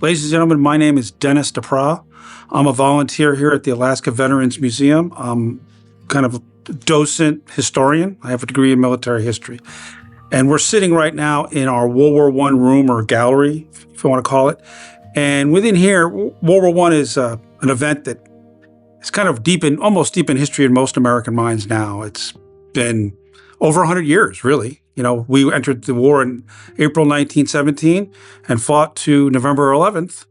Ladies and gentlemen, my name is Dennis Dupras. I'm a volunteer here at the Alaska Veterans Museum. I'm kind of a docent historian. I have a degree in military history. And we're sitting right now in our World War I room or gallery, if you want to call it. And within here, World War I is an event that is kind of almost deep in history in most American minds now. It's been over 100 years, really. You know, we entered the war in April 1917 and fought to November 11th,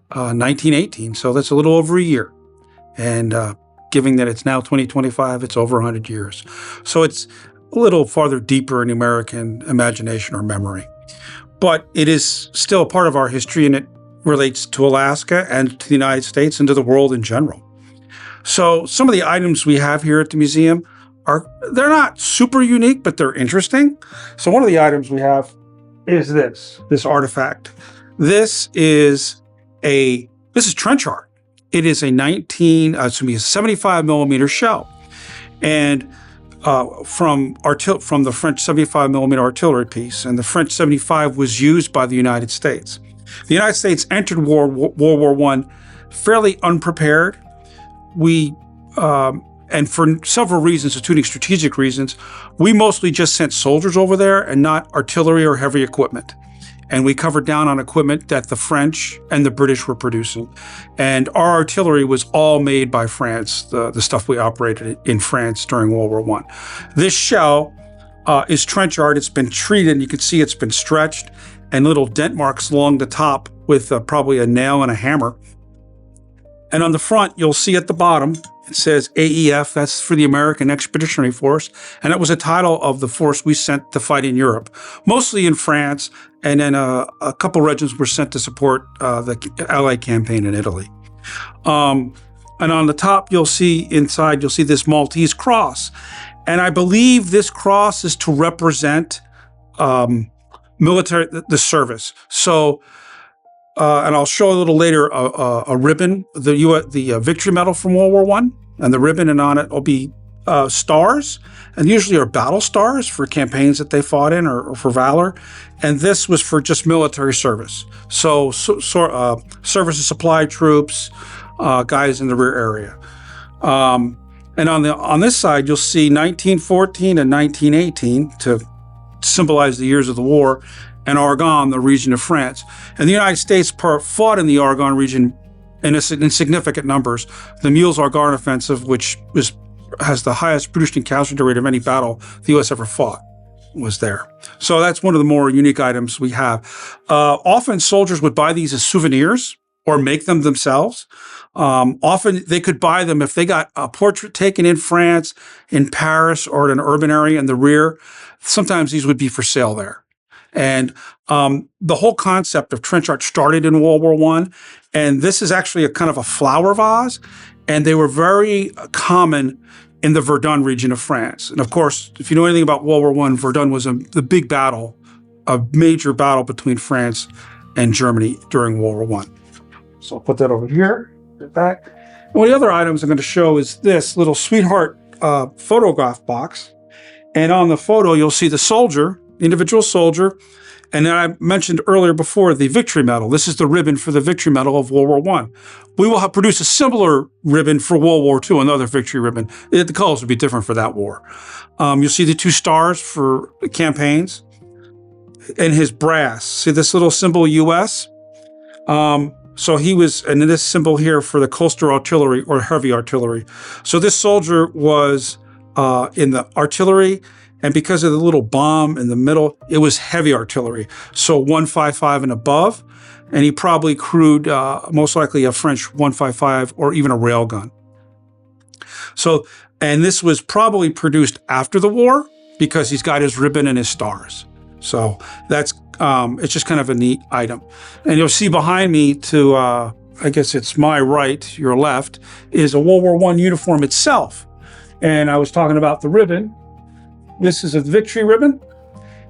1918. So that's a little over a year. And given that it's now 2025, it's over 100 years. So it's a little farther deeper in the American imagination or memory. But it is still a part of our history, and it relates to Alaska and to the United States and to the world in general. So some of the items we have here at the museum they're not super unique, but they're interesting. So one of the items we have is this artifact. This is trench art. It is a 75 millimeter shell. And from the French 75 millimeter artillery piece, and the French 75 was used by the United States. The United States entered World War I fairly unprepared. And for several reasons, including strategic reasons, we mostly just sent soldiers over there and not artillery or heavy equipment. And we covered down on equipment that the French and the British were producing. And our artillery was all made by France, the stuff we operated in France during World War I. This shell is trench art. It's been treated, and you can see it's been stretched, and little dent marks along the top with probably a nail and a hammer. And on the front, you'll see at the bottom, it says AEF, that's for the American Expeditionary Force, and that was a title of the force we sent to fight in Europe, mostly in France, and then a couple regiments were sent to support the Allied campaign in Italy. And on the top, you'll see this Maltese cross, and I believe this cross is to represent the service. So. And I'll show a little later a ribbon, the Victory Medal from World War I, and the ribbon, and on it will be stars, and usually are battle stars for campaigns that they fought in or for valor. And this was for just military service. So service and supply troops, guys in the rear area. And on this side, you'll see 1914 and 1918 to symbolize the years of the war, and Argonne, the region of France. And the United States fought in the Argonne region in significant numbers. The Mules-Argonne offensive, which has the highest producing casualty rate of any battle the U.S. ever fought, was there. So that's one of the more unique items we have. Often soldiers would buy these as souvenirs or make them themselves. Often they could buy them if they got a portrait taken in France, in Paris, or in an urban area in the rear. Sometimes these would be for sale there. And the whole concept of trench art started in World War I, and this is actually a kind of a flower vase, and they were very common in the Verdun region of France. And of course, if you know anything about World War I, Verdun was the big battle, a major battle between France and Germany during World War I. So I'll put that over here, get back. And one of the other items I'm going to show is this little sweetheart photograph box. And on the photo, you'll see the soldier, individual soldier, and then I mentioned earlier before the Victory Medal. This is the ribbon for the Victory Medal of World War I. We will produce a similar ribbon for World War II, another victory ribbon. The colors will be different for that war. You'll see the two stars for the campaigns, and his brass. See this little symbol U.S.? So he was, and this symbol here for the coastal artillery or heavy artillery. So this soldier was in the artillery, and because of the little bomb in the middle, it was heavy artillery. So 155 and above, and he probably crewed most likely a French 155 or even a railgun. So, and this was probably produced after the war because he's got his ribbon and his stars. So that's, it's just kind of a neat item. And you'll see behind me to, I guess it's my right, your left, is a World War I uniform itself. And I was talking about the ribbon. This is a victory ribbon.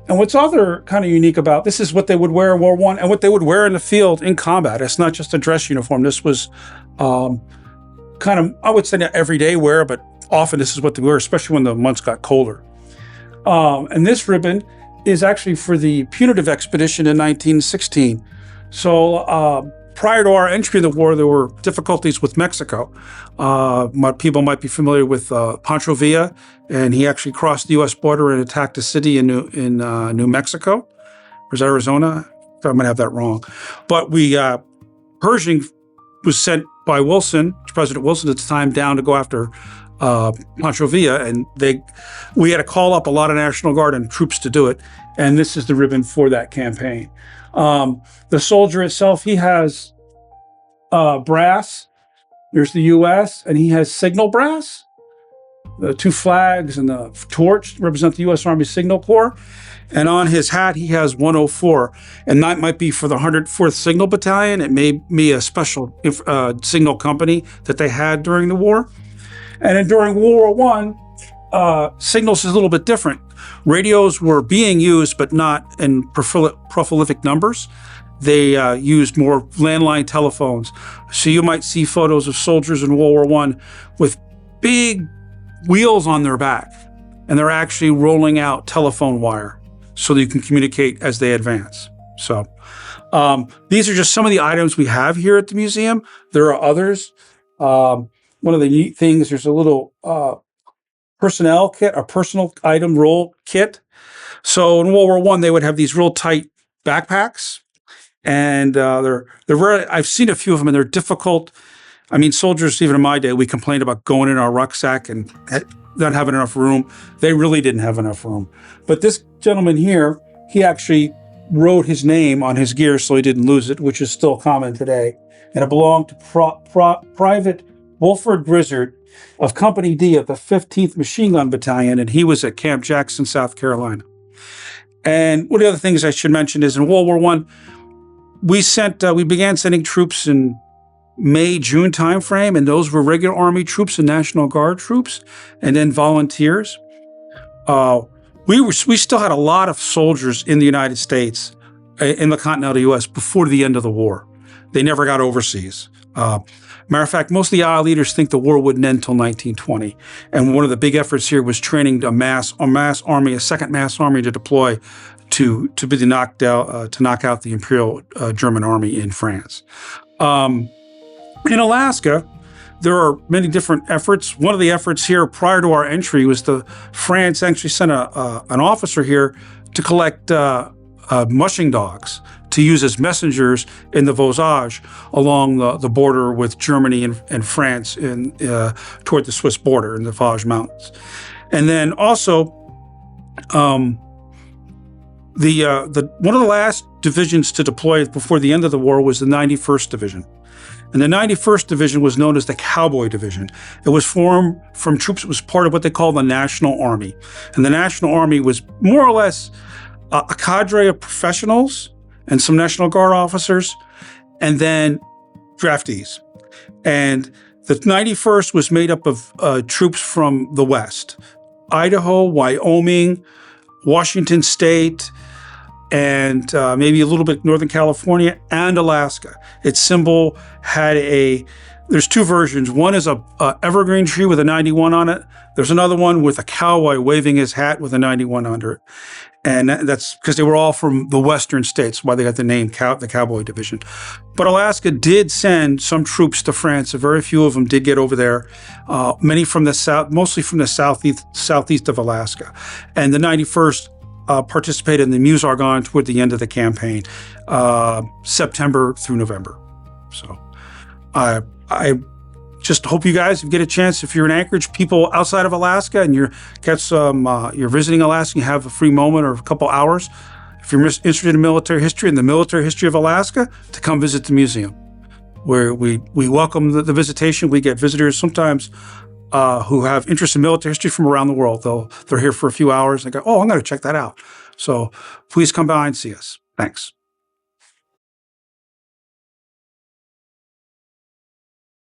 And what's other kind of unique about this is what they would wear in World War I and what they would wear in the field in combat. It's not just a dress uniform. This was kind of, I would say not everyday wear, but often this is what they wear, especially when the months got colder. And this ribbon is actually for the punitive expedition in 1916. So prior to our entry in the war, there were difficulties with Mexico. People might be familiar with Pancho Villa, and he actually crossed the U.S. border and attacked a city in New Mexico. Or was that Arizona? I'm going to have that wrong. But Pershing was sent by President Wilson at the time, down to go after Pancho Villa, and we had to call up a lot of National Guard and troops to do it. And this is the ribbon for that campaign. The soldier itself, he has brass. There's the U.S., and he has signal brass. The two flags and the torch represent the U.S. Army Signal Corps. And on his hat, he has 104. And that might be for the 104th Signal Battalion. It may be a special signal company that they had during the war. And then during World War I, signals is a little bit different. Radios were being used, but not in prolific numbers. They used more landline telephones. So you might see photos of soldiers in World War I with big wheels on their back, and they're actually rolling out telephone wire so that you can communicate as they advance. So these are just some of the items we have here at the museum. There are others. One of the neat things, there's a little personnel kit, a personal item roll kit. So in World War I, they would have these real tight backpacks, and they're very, I've seen a few of them, and they're difficult. I mean, soldiers, even in my day, we complained about going in our rucksack and not having enough room. They really didn't have enough room. But this gentleman here, he actually wrote his name on his gear so he didn't lose it, which is still common today. And it belonged to Private Wolford Grizzard of Company D of the 15th Machine Gun Battalion, and he was at Camp Jackson, South Carolina. And one of the other things I should mention is in World War I, we began sending troops in May, June timeframe, and those were regular Army troops and National Guard troops, and then volunteers. We still had a lot of soldiers in the United States, in the continental U.S. before the end of the war. They never got overseas. Matter of fact, most of the IR leaders think the war wouldn't end until 1920. And one of the big efforts here was training a second mass army to deploy to knock out the Imperial German Army in France. In Alaska, there are many different efforts. One of the efforts here prior to our entry was France actually sent an officer here to collect mushing dogs to use as messengers in the Vosges along the border with Germany and France toward the Swiss border in the Vosges Mountains. And then also, one of the last divisions to deploy before the end of the war was the 91st Division. And the 91st Division was known as the Cowboy Division. It was formed from troops. It was part of what they call the National Army. And the National Army was more or less a cadre of professionals and some National Guard officers, and then draftees. And the 91st was made up of troops from the West, Idaho, Wyoming, Washington State, and maybe a little bit Northern California and Alaska. Its symbol had there's two versions. One is a evergreen tree with a 91 on it. There's another one with a cowboy waving his hat with a 91 under it. And that's because they were all from the western states, why they got the name the Cowboy Division. But Alaska did send some troops to France. A very few of them did get over there, many from the south, mostly from the southeast of Alaska. And the 91st participated in the Meuse-Argonne toward the end of the campaign, September through November. So I just hope you guys get a chance, if you're in Anchorage, people outside of Alaska, and you're visiting Alaska, you have a free moment or a couple hours, if you're interested in military history and the military history of Alaska, to come visit the museum, where we welcome the visitation. We get visitors sometimes who have interest in military history from around the world. They're here for a few hours and they go, oh, I'm going to check that out. So please come by and see us. Thanks.